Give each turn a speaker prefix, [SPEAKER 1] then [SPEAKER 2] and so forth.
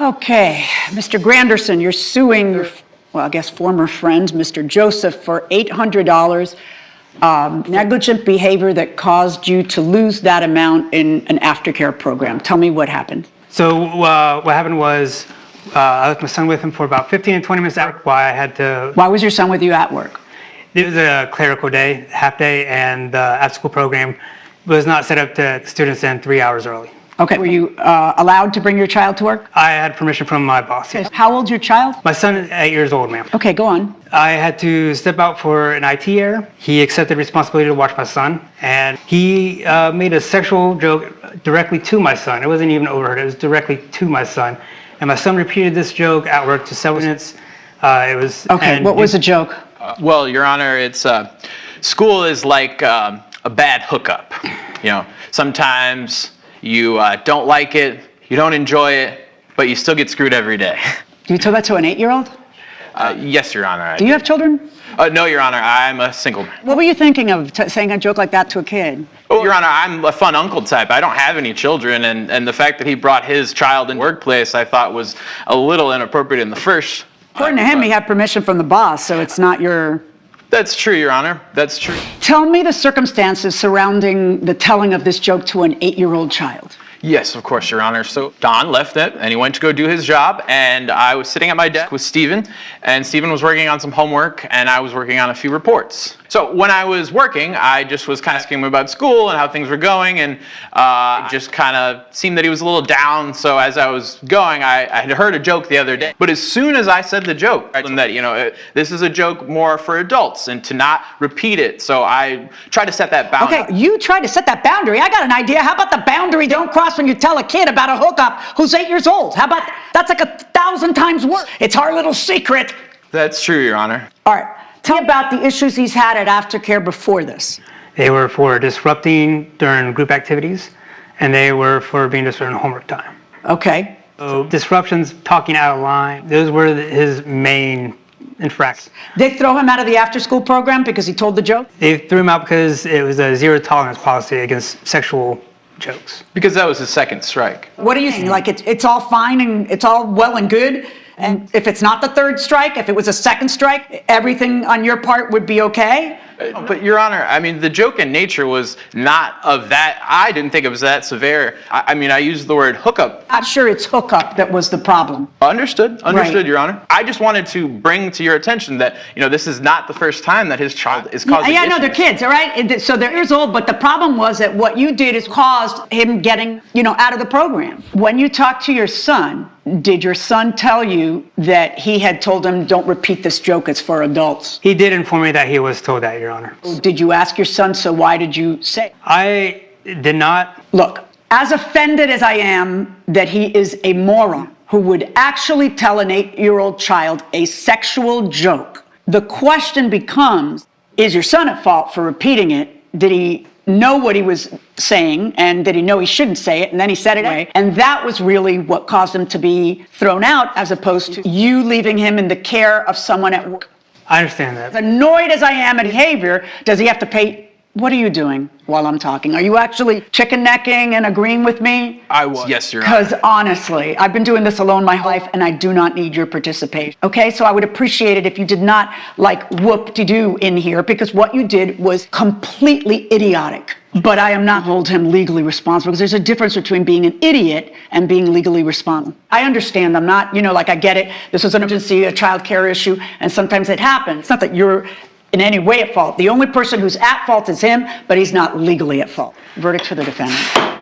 [SPEAKER 1] Okay, Mr. Granderson, you're suing your, well, I guess former friend, Mr. Joseph, for $800 negligent behavior that caused you to lose that amount in an aftercare program. Tell me what happened.
[SPEAKER 2] So what happened was I left my son with him for about 15 and 20 minutes out while I had to...
[SPEAKER 1] Why was your son with you at work?
[SPEAKER 2] It was a clerical day, half day, and the after-school program was not set up to students in 3 hours early.
[SPEAKER 1] Okay, were you allowed to bring your child to work?
[SPEAKER 2] I had permission from my boss.
[SPEAKER 1] Okay. How old's your child?
[SPEAKER 2] My son is 8 years old, ma'am.
[SPEAKER 1] Okay, go on.
[SPEAKER 2] I had to step out for an IT error. He accepted responsibility to watch my son, and he made a sexual joke directly to my son. It wasn't even overheard, it was directly to my son. And my son repeated this joke at work to several minutes.
[SPEAKER 1] Okay, what was the joke?
[SPEAKER 3] Well, Your Honor, it's school is like a bad hookup. You know, sometimes you don't like it, you don't enjoy it, but you still get screwed every day.
[SPEAKER 1] You told that to an 8-year-old?
[SPEAKER 3] Yes, Your Honor.
[SPEAKER 1] Do you have children?
[SPEAKER 3] No, Your Honor, I'm a single man.
[SPEAKER 1] What were you thinking of saying a joke like that to a kid?
[SPEAKER 3] Well, Your Honor, I'm a fun uncle type. I don't have any children, and the fact that he brought his child in the workplace I thought was a little inappropriate in the first.
[SPEAKER 1] According to him, he had permission from the boss, so it's not your...
[SPEAKER 3] That's true, Your Honor. That's true.
[SPEAKER 1] Tell me the circumstances surrounding the telling of this joke to an 8-year-old child.
[SPEAKER 3] Yes, of course, Your Honor. So Don left it, and he went to go do his job, and I was sitting at my desk with Stephen, and Stephen was working on some homework, and I was working on a few reports. So when I was working, I just was kind of asking him about school and how things were going, and it just kind of seemed that he was a little down. So as I was going, I had heard a joke the other day. But as soon as I said the joke, I told him that, you know, this is a joke more for adults, and to not repeat it. So I tried to set that boundary.
[SPEAKER 1] Okay, you tried to set that boundary. I got an idea. How about the boundary don't cross when you tell a kid about a hookup who's 8 years old? How about that's like 1,000 times worse? It's our little secret.
[SPEAKER 3] That's true, Your Honor.
[SPEAKER 1] All right, tell me about the issues he's had at aftercare before this.
[SPEAKER 2] They were for disrupting during group activities, and they were for being disrupted in homework time.
[SPEAKER 1] Okay.
[SPEAKER 2] So disruptions, talking out of line, those were his main infractions.
[SPEAKER 1] They throw him out of the after-school program because he told the joke?
[SPEAKER 2] They threw him out because it was a zero tolerance policy against sexual jokes.
[SPEAKER 3] Because that was his second strike.
[SPEAKER 1] What do you think? Like it's all fine and it's all well and good? And if it's not the third strike, if it was a second strike, everything on your part would be okay?
[SPEAKER 3] But Your Honor, I mean, the joke in nature was not of that. I didn't think it was that severe. I mean, I used the word hookup.
[SPEAKER 1] I'm sure it's hookup that was the problem.
[SPEAKER 3] Understood,
[SPEAKER 1] Right.
[SPEAKER 3] Your Honor. I just wanted to bring to your attention that, you know, this is not the first time that his child is causing
[SPEAKER 1] Yeah, no,
[SPEAKER 3] issues.
[SPEAKER 1] they're kids, all right? So they're years old, but the problem was that what you did is caused him getting, you know, out of the program. When you talked to your son, did your son tell you that he had told him, don't repeat this joke, it's for adults?
[SPEAKER 2] He did inform me that he was told that, Your Honor.
[SPEAKER 1] Did you ask your son, so why did you say?
[SPEAKER 2] I did not.
[SPEAKER 1] Look, as offended as I am that he is a moron who would actually tell an 8-year-old child a sexual joke, the question becomes, is your son at fault for repeating it? Did he know what he was saying, and did he know he shouldn't say it, and then he said it anyway? And that was really what caused him to be thrown out, as opposed to you leaving him in the care of someone at work.
[SPEAKER 2] I understand that.
[SPEAKER 1] As annoyed as I am at behavior, does he have to pay? What are you doing while I'm talking? Are you actually chicken necking and agreeing with me?
[SPEAKER 3] I was. Yes, Your Honor.
[SPEAKER 1] Because honestly, I've been doing this alone my life, and I do not need your participation. Okay, so I would appreciate it if you did not like whoop-de-doo in here, because what you did was completely idiotic. But I am not hold him legally responsible, because there's a difference between being an idiot and being legally responsible. I understand. I'm not, you know, like I get it. This was an emergency, a child care issue, and sometimes it happens. It's not that you're in any way at fault. The only person who's at fault is him, but he's not legally at fault. Verdict for the defendant.